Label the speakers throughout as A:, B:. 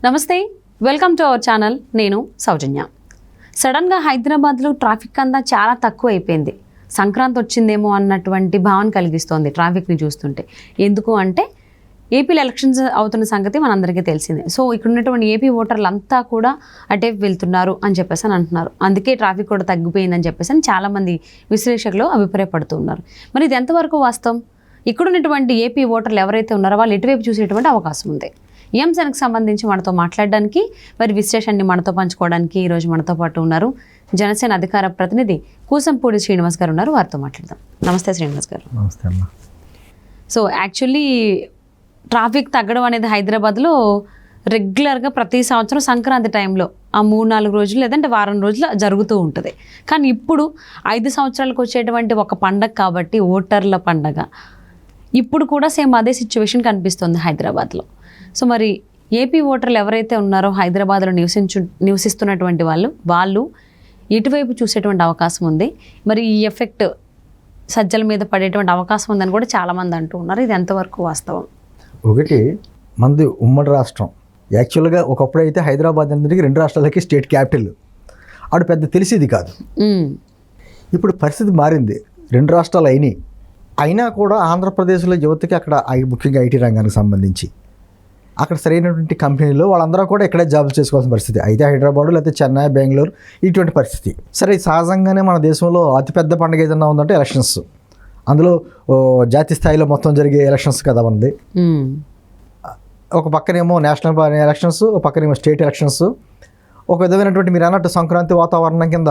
A: నమస్తే, welcome to our channel. నేను సౌజన్య. సడన్గా హైదరాబాద్లో ట్రాఫిక్ అంతా చాలా తక్కువ అయిపోయింది. సంక్రాంతి వచ్చిందేమో అన్నటువంటి భావన కలిగిస్తోంది ట్రాఫిక్ని చూస్తుంటే. ఎందుకు అంటే ఏపీలో ఎలక్షన్స్ అవుతున్న సంగతి మనందరికీ తెలిసిందే. సో ఇక్కడ ఉన్నటువంటి ఏపీ ఓటర్లు అంతా కూడా అటే వెళ్తున్నారు అని చెప్పేసి అని అంటున్నారు. అందుకే ట్రాఫిక్ కూడా తగ్గిపోయిందని చెప్పేసి అని చాలామంది విశ్లేషకులు అభిప్రాయపడుతూ ఉన్నారు. మరి ఇది ఎంతవరకు వాస్తవం? ఇక్కడ ఉన్నటువంటి ఏపీ ఓటర్లు ఎవరైతే ఉన్నారో వాళ్ళు ఎటువైపు చూసేటువంటి అవకాశం ఉంది. ఈ అంశానికి సంబంధించి మనతో మాట్లాడడానికి, మరి విశ్లేషణని మనతో పంచుకోవడానికి ఈరోజు మనతో పాటు ఉన్నారు జనసేన అధికార ప్రతినిధి కూసంపూడి శ్రీనివాస్ గారు ఉన్నారు. వారితో మాట్లాడదాం. నమస్తే శ్రీనివాస్ గారు.
B: నమస్తే అమ్మా.
A: సో యాక్చువల్లీ ట్రాఫిక్ తగ్గడం అనేది హైదరాబాద్లో రెగ్యులర్గా ప్రతి సంవత్సరం సంక్రాంతి టైంలో ఆ 3-4 రోజులు లేదంటే వారం రోజులు జరుగుతూ ఉంటుంది. కానీ ఇప్పుడు 5 సంవత్సరాలకు వచ్చేటువంటి ఒక పండగ కాబట్టి ఓటర్ల పండగ ఇప్పుడు కూడా సేమ్ అదే సిచ్యువేషన్ కనిపిస్తుంది హైదరాబాద్లో. సో మరి ఏపీ ఓటర్లు ఎవరైతే ఉన్నారో హైదరాబాద్లో నివసిస్తున్నటువంటి వాళ్ళు ఇటువైపు చూసేటువంటి అవకాశం ఉంది. మరి ఈ ఎఫెక్ట్ సజ్జల మీద పడేటువంటి అవకాశం ఉందని కూడా చాలామంది అంటూ ఉన్నారు. ఇది ఎంతవరకు వాస్తవం?
B: ఒకటి, మనది ఉమ్మడి రాష్ట్రం. యాక్చువల్గా ఒకప్పుడు అయితే హైదరాబాద్ అందరికీ 2 రాష్ట్రాలకి స్టేట్ క్యాపిటల్. ఆడు పెద్ద తెలిసేది కాదు. ఇప్పుడు పరిస్థితి మారింది. 2 రాష్ట్రాలు అయినా కూడా ఆంధ్రప్రదేశ్లో యువతకి అక్కడ ముఖ్యంగా ఐటీ రంగానికి సంబంధించి అక్కడ సరైనటువంటి కంపెనీలో వాళ్ళందరూ కూడా ఇక్కడే జాబులు చేసుకోవాల్సిన పరిస్థితి. అయితే హైదరాబాదు లేకపోతే చెన్నై, బెంగళూరు ఇటువంటి పరిస్థితి. సరే, సహజంగానే మన దేశంలో అతిపెద్ద పండుగ ఏదైనా ఉందంటే ఎలక్షన్స్. అందులో జాతీయ స్థాయిలో మొత్తం జరిగే ఎలక్షన్స్ కదా మనది. ఒక పక్కనేమో నేషనల్ ఎలక్షన్స్, ఒక పక్కనేమో స్టేట్ ఎలక్షన్స్. ఒక విధమైనటువంటి మీరు అన్నట్టు సంక్రాంతి వాతావరణం కింద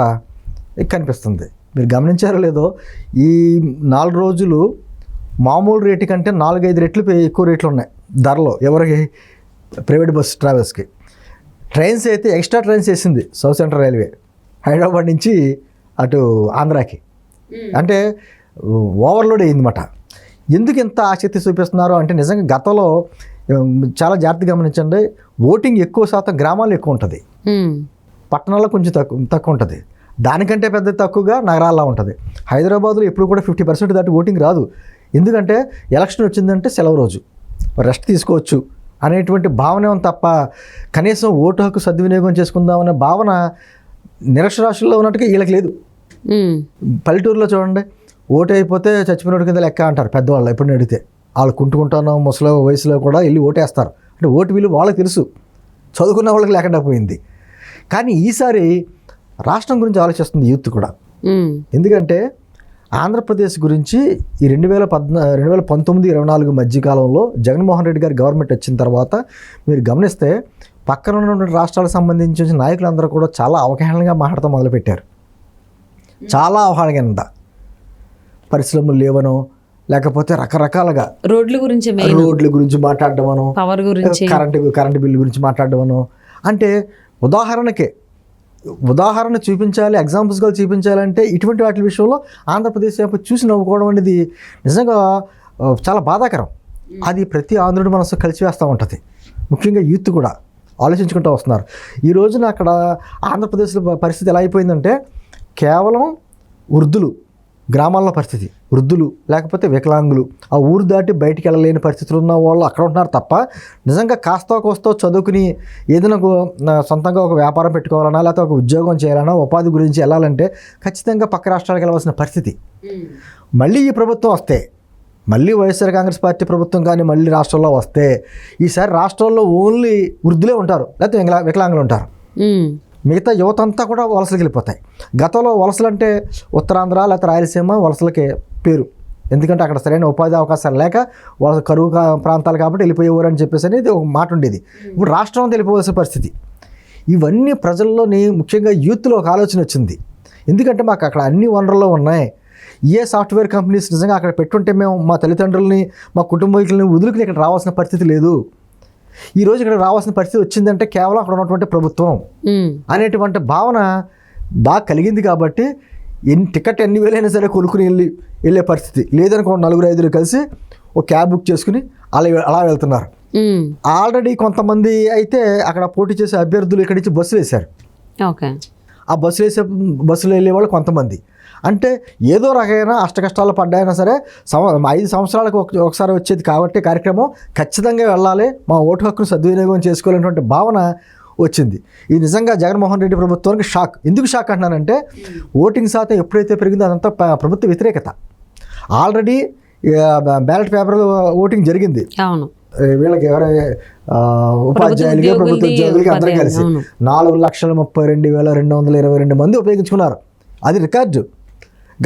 B: కనిపిస్తుంది. మీరు గమనించారో లేదో, ఈ 4 రోజులు మామూలు రేటు కంటే 4-5 రెట్లు ఎక్కువ రేట్లు ఉన్నాయి ధరలో ఎవరికి, ప్రైవేట్ బస్ ట్రావెల్స్కి. ట్రైన్స్ అయితే ఎక్స్ట్రా ట్రైన్స్ వేసింది సౌత్ సెంట్రల్ రైల్వే హైదరాబాద్ నుంచి అటు ఆంధ్రాకి. అంటే ఓవర్లోడ్ అయిందన్నమాట. ఎందుకు ఇంత ఆసక్తి చూపిస్తున్నారు అంటే నిజంగా గతంలో చాలా జాగ్రత్తగా గమనించండి, ఓటింగ్ ఎక్కువ శాతం గ్రామాల్లో ఎక్కువ ఉంటుంది, పట్టణాల్లో కొంచెం తక్కువ ఉంటుంది. దానికంటే పెద్ద తక్కువగా నగరాల్లో ఉంటుంది. హైదరాబాద్లో ఎప్పుడు కూడా 50% దాటి ఓటింగ్ రాదు. ఎందుకంటే ఎలక్షన్ వచ్చిందంటే సెలవు రోజు, రెస్ట్ తీసుకోవచ్చు అనేటువంటి భావన తప్ప కనీసం ఓటు హక్కు సద్వినియోగం చేసుకుందామనే భావన నిరక్షరాస్యుల్లో ఉన్నట్టుగా వీళ్ళకి లేదు. పల్లెటూరులో చూడండి, ఓటు అయిపోతే చచ్చిపోయినోడి కింద లెక్క అంటారు పెద్దవాళ్ళు. ఎప్పుడు అడిగితే వాళ్ళు కుంటుకుంటానో ముసలి వయసులో కూడా వెళ్ళి ఓటేస్తారు. అంటే ఓటు విలువ వాళ్ళకి తెలుసు, చదువుకున్న వాళ్ళకి లేకుండా పోయింది. కానీ ఈసారి రాష్ట్రం గురించి ఆలోచిస్తుంది యూత్ కూడా. ఎందుకంటే ఆంధ్రప్రదేశ్ గురించి ఈ 2019-24 మధ్యకాలంలో జగన్మోహన్ రెడ్డి గారి గవర్నమెంట్ వచ్చిన తర్వాత మీరు గమనిస్తే పక్కన ఉన్నటువంటి రాష్ట్రాలకు సంబంధించిన నాయకులందరూ కూడా చాలా అవగాహనగా మాట్లాడటం మొదలుపెట్టారు. చాలా అవగాహన, పరిశ్రమలు లేవనో లేకపోతే రకరకాలుగా రోడ్ల గురించి మాట్లాడమనో,
A: పవర్ గురించి,
B: కరెంటు బిల్లు గురించి మాట్లాడమనో. అంటే ఉదాహరణ చూపించాలి, ఎగ్జాంపుల్స్గా చూపించాలంటే ఇటువంటి వాటి విషయంలో ఆంధ్రప్రదేశ్ వైపు చూసి నవ్వుకోవడం అనేది నిజంగా చాలా బాధాకరం. అది ప్రతి ఆంధ్రుడి మనసు కలిసివేస్తూ ఉంటుంది. ముఖ్యంగా యూత్ కూడా ఆలోచించుకుంటూ వస్తున్నారు. ఈ రోజున అక్కడ ఆంధ్రప్రదేశ్లో పరిస్థితి ఎలా అయిపోయిందంటే కేవలం వృద్ధులు, గ్రామాల్లో పరిస్థితి వృద్ధులు లేకపోతే వికలాంగులు, ఆ ఊరు దాటి బయటికి వెళ్ళలేని పరిస్థితులు ఉన్న వాళ్ళు అక్కడ ఉంటున్నారు తప్ప నిజంగా కాస్తో కోస్తో చదువుకుని ఏదైనా సొంతంగా ఒక వ్యాపారం పెట్టుకోవాలన్నా లేకపోతే ఒక ఉద్యోగం చేయాలన్నా, ఉపాధి గురించి వెళ్ళాలంటే ఖచ్చితంగా పక్క రాష్ట్రాలకు వెళ్ళవలసిన పరిస్థితి. మళ్ళీ ఈ ప్రభుత్వం వస్తే, మళ్ళీ వైఎస్ఆర్ కాంగ్రెస్ పార్టీ ప్రభుత్వం కానీ మళ్ళీ రాష్ట్రంలో వస్తే ఈసారి రాష్ట్రంలో ఓన్లీ వృద్ధులే ఉంటారు, లేకపోతే వికలాంగులు ఉంటారు. మిగతా యువత అంతా కూడా వలసలకు వెళ్ళిపోతాయి. గతంలో వలసలు అంటే ఉత్తరాంధ్ర లేకపోతే రాయలసీమ వలసలకే పేరు. ఎందుకంటే అక్కడ సరైన ఉపాధి అవకాశాలు లేక వలస కరువు ప్రాంతాలు కాబట్టి వెళ్ళిపోయేవారు అని చెప్పేసి అనేది ఒక మాట ఉండేది. ఇప్పుడు రాష్ట్రం అంతా వెళ్ళిపోవాల్సిన పరిస్థితి. ఇవన్నీ ప్రజల్లోని ముఖ్యంగా యూత్లో ఒక ఆలోచన వచ్చింది. ఎందుకంటే మాకు అక్కడ అన్ని వనరులు ఉన్నాయి. ఏ సాఫ్ట్వేర్ కంపెనీస్ నిజంగా అక్కడ పెట్టుంటే మేము మా తల్లిదండ్రులని, మా కుటుంబీకులని వదులుకుని ఇక్కడ రావాల్సిన పరిస్థితి లేదు. ఈరోజు ఇక్కడ రావాల్సిన పరిస్థితి వచ్చిందంటే కేవలం అక్కడ ఉన్నటువంటి ప్రభుత్వం అనేటువంటి భావన బాగా కలిగింది. కాబట్టి టికెట్ ఎన్ని వేలైనా సరే కొనుక్కుని వెళ్ళే పరిస్థితి లేదనుకోండి. 4-5 కలిసి ఒక క్యాబ్ బుక్ చేసుకుని అలా వెళ్తున్నారు. ఆల్రెడీ కొంతమంది అయితే అక్కడ పోటీ చేసే అభ్యర్థులు ఇక్కడి నుంచి బస్సులు వేశారు.
A: ఆ బస్సులు
B: వెళ్ళే వాళ్ళు కొంతమంది. అంటే ఏదో రకమైన అష్టకష్టాలు పడ్డాయినా సరే 5 సంవత్సరాలకు ఒకసారి వచ్చేది కాబట్టి కార్యక్రమం ఖచ్చితంగా వెళ్ళాలి, మా ఓటు హక్కును సద్వినియోగం చేసుకోవాలనేటువంటి భావన వచ్చింది. ఇది నిజంగా జగన్మోహన్ రెడ్డి ప్రభుత్వానికి షాక్. ఎందుకు షాక్ అంటున్నానంటే ఓటింగ్ శాతం ఎప్పుడైతే పెరిగిందో అదంతా ప్రభుత్వ వ్యతిరేకత. ఆల్రెడీ బ్యాలెట్ పేపర్ ఓటింగ్ జరిగింది.
A: అవును,
B: వీళ్ళకి ఎవరైనా ఉపాధ్యాయులకి ప్రభుత్వ ఉద్యోగులకి అందరూ కలిసి 4,32,222 మంది ఉపయోగించుకున్నారు. అది రికార్డు.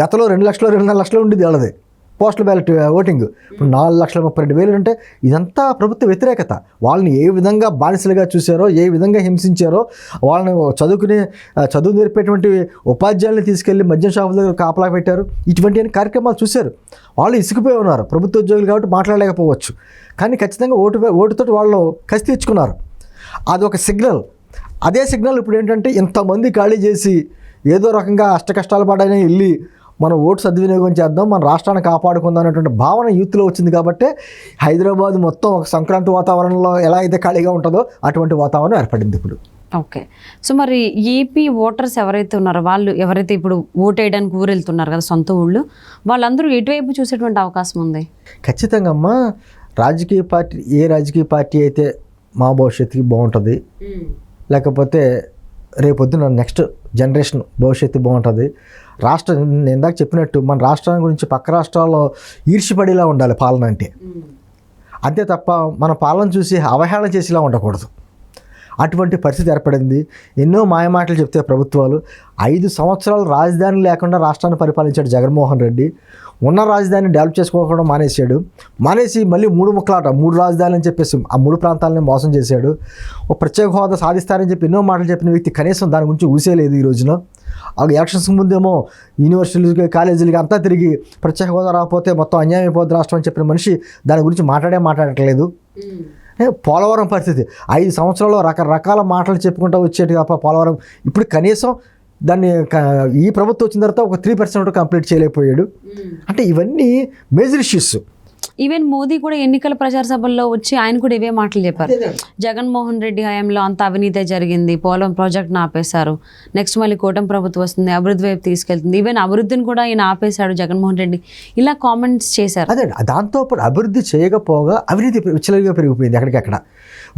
B: గతంలో 2 లక్షలు 2.5 లక్షలు ఉండేది వాళ్ళది పోస్టల్ బ్యాలెట్ ఓటింగ్. ఇప్పుడు 4,32,000 అంటే ఇదంతా ప్రభుత్వ వ్యతిరేకత. వాళ్ళని ఏ విధంగా బానిసలుగా చూశారో, ఏ విధంగా హింసించారో, వాళ్ళని చదువు నేర్పేటువంటి ఉపాధ్యాయుల్ని తీసుకెళ్లి మద్యం షాపుల దగ్గర కాపలా పెట్టారు. ఇటువంటి కార్యక్రమాలు చూశారు. వాళ్ళు ఇసుకుపోయి ఉన్నారు. ప్రభుత్వ ఉద్యోగులు కాబట్టి మాట్లాడలేకపోవచ్చు, కానీ ఖచ్చితంగా ఓటుతో వాళ్ళు కసి తెచ్చుకున్నారు. అదొక సిగ్నల్. అదే సిగ్నల్ ఇప్పుడు ఏంటంటే ఇంతమంది ఖాళీ చేసి ఏదో రకంగా అష్టకష్టాలు పడని వెళ్ళి మనం ఓటు సద్వినియోగం చేద్దాం, మన రాష్ట్రాన్ని కాపాడుకుందాం అనేటువంటి భావన యూత్లో వచ్చింది. కాబట్టి హైదరాబాద్ మొత్తం ఒక సంక్రాంతి వాతావరణంలో ఎలా అయితే ఖాళీగా ఉంటుందో అటువంటి వాతావరణం ఏర్పడింది ఇప్పుడు.
A: ఓకే. సో మరి ఏపీ ఓటర్స్ ఎవరైతే ఉన్నారో, వాళ్ళు ఎవరైతే ఇప్పుడు ఓటు వేయడానికి ఊరు వెళ్తున్నారు కదా సొంత ఊళ్ళు, వాళ్ళందరూ ఎటువైపు చూసేటువంటి అవకాశం ఉంది?
B: ఖచ్చితంగా అమ్మా, ఏ రాజకీయ పార్టీ అయితే మా భవిష్యత్తుకి బాగుంటుంది, లేకపోతే రేపొద్దున నెక్స్ట్ జనరేషన్ భవిష్యత్తు బాగుంటుంది, రాష్ట్రం నేను ఇందాక చెప్పినట్టు మన రాష్ట్రాన్ని గురించి పక్క రాష్ట్రాల్లో ఈర్ష్యపడేలా ఉండాలి పాలన అంటే. అంతే తప్ప మన పాలన చూసి అవహేళన చేసేలా ఉండకూడదు. అటువంటి పరిస్థితి ఏర్పడింది. ఎన్నో మాయమాటలు చెప్తే ప్రభుత్వాలు 5 సంవత్సరాలు రాజధాని లేకుండా రాష్ట్రాన్ని పరిపాలించాడు జగన్మోహన్ రెడ్డి. ఉన్న రాజధానిని డెవలప్ చేసుకోవడం మానేసి మళ్ళీ 3 ముక్కలాట, 3 రాజధానులు అని చెప్పేసి ఆ 3 ప్రాంతాలని మోసం చేశాడు. ఒక ప్రత్యేక హోదా సాధిస్తారని చెప్పి ఎన్నో మాటలు చెప్పిన వ్యక్తి కనీసం దాని గురించి ఊసేలేదు ఈ రోజున. ఎలక్షన్స్ ముందేమో యూనివర్సిటీలకి కాలేజీలకి అంతా తిరిగి ప్రత్యేక హోదా రాకపోతే మొత్తం అన్యాయం అయిపోద్ది రాష్ట్రం అని చెప్పిన మనిషి దాని గురించి మాట్లాడట్లేదు. పోలవరం పరిస్థితి 5 సంవత్సరాల్లో రకరకాల మాటలు చెప్పుకుంటూ వచ్చేటి తప్ప పోలవరం ఇప్పుడు కనీసం దాన్ని ఈ ప్రభుత్వం వచ్చిన తర్వాత ఒక 3% కంప్లీట్ చేయలేకపోయాడు. అంటే ఇవన్నీ మేజర్ ఇష్యూస్.
A: ఈవెన్ మోదీ కూడా ఎన్నికల ప్రచార సభల్లో వచ్చి ఆయన కూడా ఇవే మాటలు చెప్పారు. జగన్మోహన్ రెడ్డి హయాంలో అంత అవినీతి జరిగింది, పోలవరం ప్రాజెక్ట్ని ఆపేశారు, నెక్స్ట్ మళ్ళీ కూటమి ప్రభుత్వం వస్తుంది, అభివృద్ధి వైపు తీసుకెళ్తుంది, ఈవెన్ అభివృద్ధిని కూడా ఈయన ఆపేశాడు జగన్మోహన్ రెడ్డి, ఇలా కామెంట్స్ చేశారు.
B: అదే దాంతోపాటు అభివృద్ధి చేయకపోగా అవినీతి విచ్చలవిడిగా పెరిగిపోయింది. ఎక్కడికక్కడ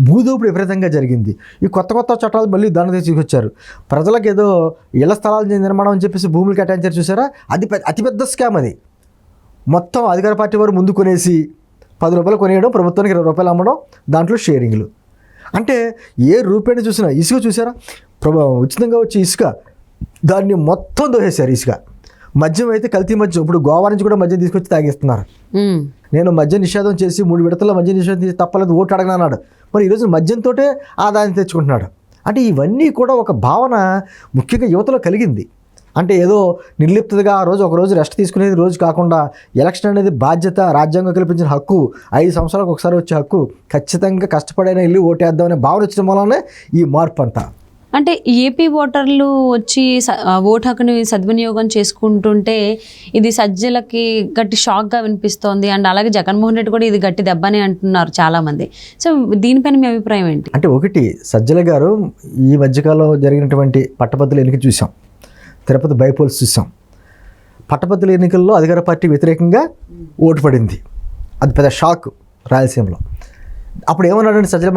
B: భూదోపుడు విపరీతంగా జరిగింది. ఈ కొత్త చట్టాలు మళ్ళీ దాన్ని తీసుకొచ్చారు. ప్రజలకు ఏదో ఇళ్ల స్థలాల నిర్మాణం అని చెప్పేసి భూములు కేటాయించారు చూసారా, అది అతిపెద్ద స్కామ్. అది మొత్తం అధికార పార్టీ వారు ముందు కొనేసి 10 రూపాయలు కొనేయడం, ప్రభుత్వానికి 20 రూపాయలు అమ్మడం, దాంట్లో షేరింగ్లు. అంటే ఏ రూపాయని చూసినా ఇసుక చూసారా, ఉచితంగా వచ్చి ఇసుక దాన్ని మొత్తం దోసేశారు. ఇసుక మద్యం అయితే కల్తీ మద్యం, ఇప్పుడు గోవా నుంచి కూడా మద్యం తీసుకొచ్చి తాగిస్తున్నారు. నేను మద్యం నిషేధం చేసి 3 విడతల్లో మద్యం నిషేధం చేసి తప్పలేదు ఓటు అడగనన్నాడు. మరి ఈరోజు మద్యంతో ఆదాయం తెచ్చుకుంటున్నాడు. అంటే ఇవన్నీ కూడా ఒక భావన ముఖ్యంగా యువతలో కలిగింది. అంటే ఏదో నిర్లిప్తగా ఒక రోజు రెస్ట్ తీసుకునేది రోజు కాకుండా ఎలక్షన్ అనేది బాధ్యత, రాజ్యాంగం కల్పించిన హక్కు, 5 సంవత్సరాలకు ఒకసారి వచ్చే హక్కు, ఖచ్చితంగా కష్టపడైనా వెళ్ళి ఓటేద్దామనే భావన వచ్చిన వల్లనే ఈ మార్పు అంతా.
A: అంటే ఏపీ ఓటర్లు వచ్చి ఓటు హక్కుని సద్వినియోగం చేసుకుంటుంటే ఇది సజ్జలకి గట్టి షాక్గా వినిపిస్తోంది. అండ్ అలాగే జగన్మోహన్ రెడ్డి కూడా ఇది గట్టి దెబ్బని అంటున్నారు చాలామంది. సో దీనిపైన మీ అభిప్రాయం ఏంటి?
B: అంటే ఒకటి, సజ్జల గారు ఈ మధ్యకాలంలో జరిగినటువంటి పట్టభద్రుల ఎన్నిక చూసాం, తిరుపతి బైపోల్స్ చూసాం. పట్టభద్రుల ఎన్నికల్లో అధికార పార్టీ వ్యతిరేకంగా ఓటు పడింది. అది పెద్ద షాక్ రాయలసీమలో. అప్పుడు ఏమన్నాడంటే సజ్జల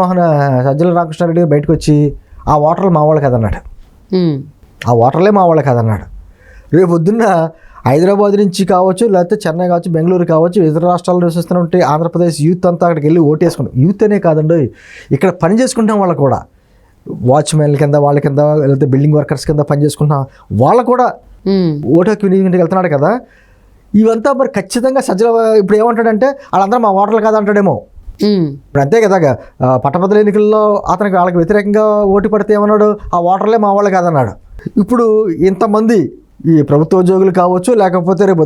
B: రామకృష్ణారెడ్డి గారు బయటకు వచ్చి ఆ ఓటర్లు మా వాళ్ళు కాదన్నాడు. ఆ ఓటర్లే మా వాళ్ళు కాదన్నాడు. రేపు పొద్దున్న హైదరాబాద్ నుంచి కావచ్చు, లేకపోతే చెన్నై కావచ్చు, బెంగళూరు కావచ్చు, ఇతర రాష్ట్రాల్లో నివసిస్తున్నట్టు ఆంధ్రప్రదేశ్ యూత్ అంతా అక్కడికి వెళ్ళి ఓటేసుకుంటాం. యూత్ అనే కాదండి, ఇక్కడ పని చేసుకుంటాం వాళ్ళు కూడా, వాచ్మెన్ల కింద వాళ్ళ కింద, లేకపోతే బిల్డింగ్ వర్కర్స్ కింద పని చేసుకుంటున్నా వాళ్ళు కూడా ఓటు హక్కు వినియోగించుకు వెళ్తున్నాడు కదా. ఇవంతా మరి ఖచ్చితంగా సజ్జల ఇప్పుడు ఏమంటాడంటే వాళ్ళందరూ మా ఓటర్లు కాదంటాడేమో. ఇప్పుడు అంతే కదా, పట్టభద్రుల ఎన్నికల్లో అతనికి వాళ్ళకి వ్యతిరేకంగా ఓటు పడితే ఏమన్నాడు, ఆ ఓటర్లే మా వాళ్ళు కాదన్నాడు. ఇప్పుడు ఇంతమంది ఈ ప్రభుత్వ ఉద్యోగులు కావచ్చు, లేకపోతే రేపు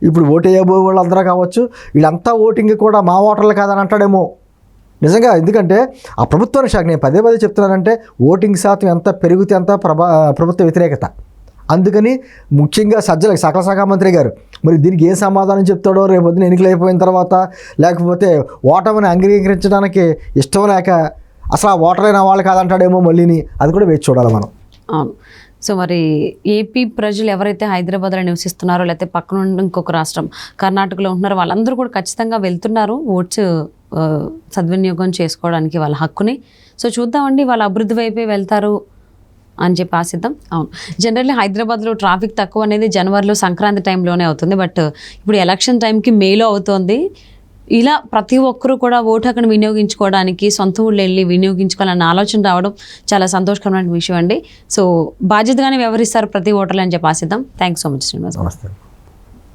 B: ఇప్పుడు ఓటు వేయబోయే వాళ్ళందరూ కావచ్చు, వీళ్ళంతా ఓటింగ్ కూడా మా ఓటర్లు కాదని అంటాడేమో. నిజంగా, ఎందుకంటే ఆ ప్రభుత్వానికి షాక్. నేను పదే చెప్తున్నానంటే ఓటింగ్ శాతం ఎంత పెరిగితే అంత ప్రభుత్వ వ్యతిరేకత. అందుకని ముఖ్యంగా సకల శాఖ మంత్రి గారు మరి దీనికి ఏం సమాధానం చెప్తాడో రేపు పొద్దున ఎన్నికలు అయిపోయిన తర్వాత, లేకపోతే ఓటమిని అంగీకరించడానికి ఇష్టం లేక అసలు ఆ ఓటరైన వాళ్ళు కాదంటాడేమో మళ్ళీని, అది కూడా వేచి చూడాలి మనం.
A: అవును. సో మరి ఏపీ ప్రజలు ఎవరైతే హైదరాబాద్లో నివసిస్తున్నారో లేకపోతే పక్కన ఉన్న ఇంకొక రాష్ట్రం కర్ణాటకలో ఉంటున్నారో వాళ్ళందరూ కూడా ఖచ్చితంగా వెళ్తున్నారు ఓట్స్ సద్వినియోగం చేసుకోవడానికి వాళ్ళ హక్కుని. సో చూద్దామండి వాళ్ళ అభివృద్ధి వైపే వెళ్తారు అని చెప్పి ఆశిద్దాం. అవును, జనరల్లీ హైదరాబాద్లో ట్రాఫిక్ తక్కువ అనేది జనవరిలో సంక్రాంతి టైంలోనే అవుతుంది. బట్ ఇప్పుడు ఎలక్షన్ టైంకి మేలో అవుతుంది. ఇలా ప్రతి ఒక్కరూ కూడా ఓటు హక్కును వినియోగించుకోవడానికి సొంత ఊళ్ళో వెళ్ళి వినియోగించుకోవాలన్న ఆలోచన రావడం చాలా సంతోషకరమైన విషయం అండి. సో బాధ్యతగానే వ్యవహరిస్తారు ప్రతి ఓటర్లు అని చెప్పి ఆశిద్దాం. Thanks so much Srinivas.
B: నమస్తే.